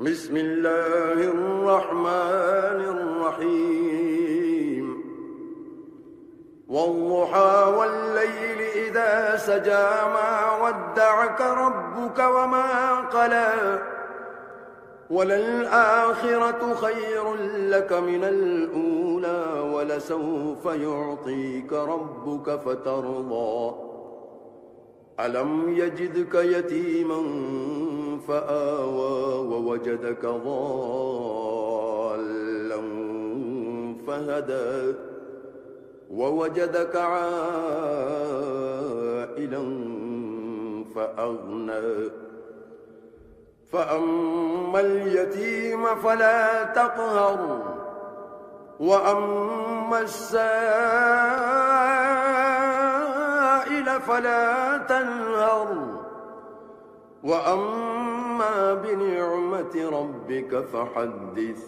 بسم الله الرحمن الرحيم والضحى والليل إذا سجى ما ودعك ربك وما قلى وللآخرة خير لك من الأولى ولسوف يعطيك ربك فترضى ألم يجدك يتيما فآوى ووجدك ضالا فهدى ووجدك عائلا فأغنى فأما اليتيم فلا تقهر وأما السائل فلا تنهر وأما بنعمة ربك فحدث